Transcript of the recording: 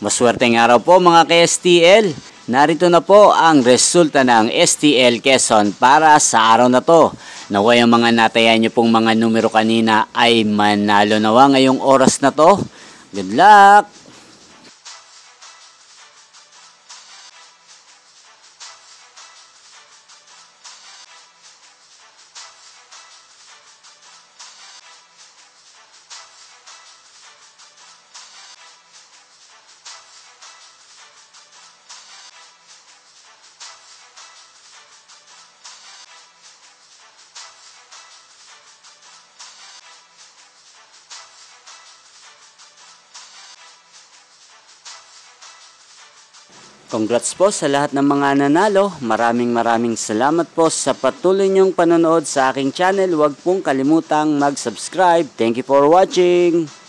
Maswerteng araw po mga ka-STL. Narito na po ang resulta ng STL Quezon para sa araw na to. Naway ang mga natayan nyo pong mga numero kanina ay manalo nawa ngayong oras na to. Good luck! Congrats po sa lahat ng mga nanalo. Maraming salamat po sa patuloy niyong panonood sa aking channel. Huwag pong kalimutang mag-subscribe. Thank you for watching.